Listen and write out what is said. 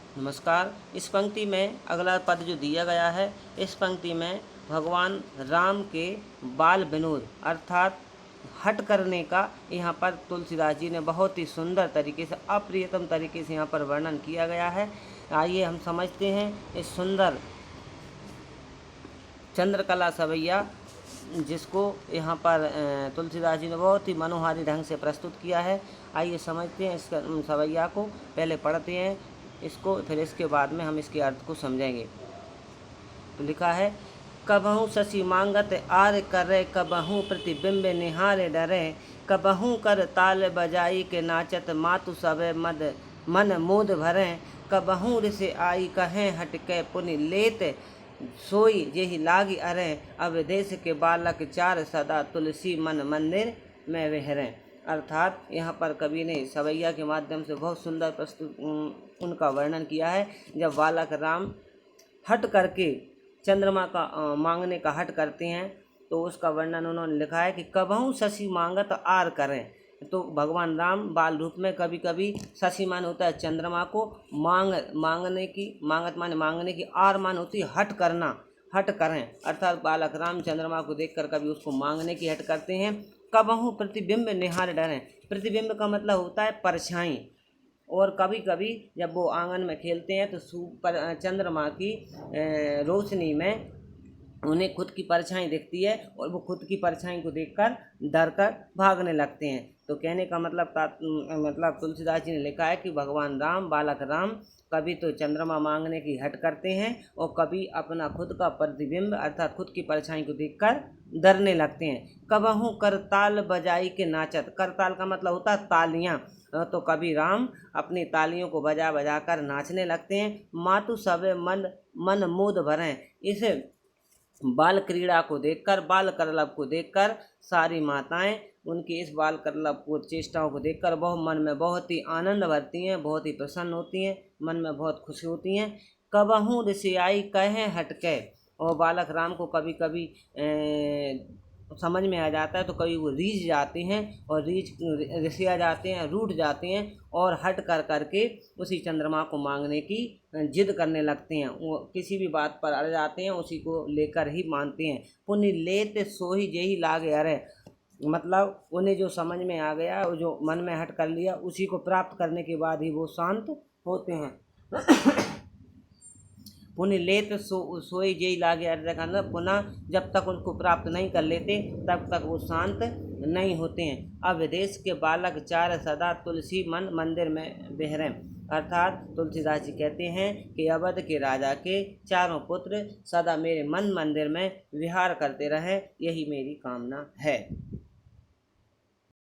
नमस्कार। इस पंक्ति में अगला पद जो दिया गया है, इस पंक्ति में भगवान राम के बाल विनोद अर्थात हट करने का यहाँ पर तुलसीदास जी ने बहुत ही सुंदर तरीके से, अप्रियतम तरीके से यहाँ पर वर्णन किया गया है। आइए हम समझते हैं इस सुंदर चंद्रकला सवैया, जिसको यहाँ पर तुलसीदास जी ने बहुत ही मनोहारी ढंग से प्रस्तुत किया है। आइए समझते हैं इस सवैया को, पहले पढ़ते हैं इसको, फिर इसके बाद में हम इसके अर्थ को समझेंगे। तो लिखा है, कबहू शशि मांगत आर करे, कबहू प्रतिबिंब निहारे डरे, कबहू कर ताल बजाई के नाचत मातु सबे मद मन मोद भरे, कबहू ऋषि आई कहें हटके पुनि लेत सोई जेहि लागी अरे, अब देश के बालक चार सदा तुलसी मन मंदिर में विहरें। अर्थात यहाँ पर कवि ने सवैया के माध्यम से बहुत सुंदर प्रस्तुत उनका वर्णन किया है। जब बालक राम हट करके चंद्रमा का मांगने का हट करते हैं तो उसका वर्णन उन्होंने लिखा है कि कबहू शशि मांगत आर करें। तो भगवान राम बाल रूप में कभी कभी शशि मान होता है चंद्रमा को, मांगने की, मांगत माने मांगने की, आर मान होती है हट करना, हट करें। अर्थात बालक राम चंद्रमा को देखकर कभी उसको मांगने की हट करते हैं। कबहू प्रतिबिंब निहार डरें, प्रतिबिंब का मतलब होता है परछाई, और कभी कभी जब वो आंगन में खेलते हैं तो चंद्रमा की रोशनी में उन्हें खुद की परछाई दिखती है और वो खुद की परछाई को देखकर डर कर भागने लगते हैं। तो कहने का मतलब तुलसीदास जी ने लिखा है कि भगवान राम, बालक राम कभी तो चंद्रमा मांगने की हट करते हैं और कभी अपना खुद का प्रतिबिंब अर्थात खुद की परछाई को देखकर डरने लगते हैं। कबहू करताल बजाई के नाचत, करताल का मतलब होता है तालियां, तो कभी राम अपनी तालियों को बजा बजा कर नाचने लगते हैं। मातु सबे मन मोद भरें, इस बाल क्रीड़ा को देखकर, बाल करलब को देखकर सारी माताएं उनकी इस बाल करलब को चेष्टाओं को देखकर मन में बहुत ही आनंद भरती हैं, बहुत ही प्रसन्न होती हैं, मन में बहुत खुशी होती हैं। कबहू ऋषि आई कहें हटके, और बालक राम को कभी कभी समझ में आ जाता है तो कभी वो रीझ जाते हैं और ऋषिया जाते हैं, रूठ जाते हैं और हट कर करके उसी चंद्रमा को मांगने की जिद करने लगते हैं। वो किसी भी बात पर अड़ जाते हैं, उसी को लेकर ही मानते हैं। पुनि लेत सोही जेही लागे अरे, मतलब उन्हें जो समझ में आ गया, वो जो मन में हट कर लिया, उसी को प्राप्त करने के बाद ही वो शांत होते हैं। पुण्य लेत सोई जेई लागे अर्थ का पुनः जब तक उनको प्राप्त नहीं कर लेते तब तक वो शांत नहीं होते हैं। अब विदेश के बालक चार सदा तुलसी मन मंदिर में बहरें, अर्थात तुलसीदास जी कहते हैं कि अवध के राजा के चारों पुत्र सदा मेरे मन मंदिर में विहार करते रहें, यही मेरी कामना है।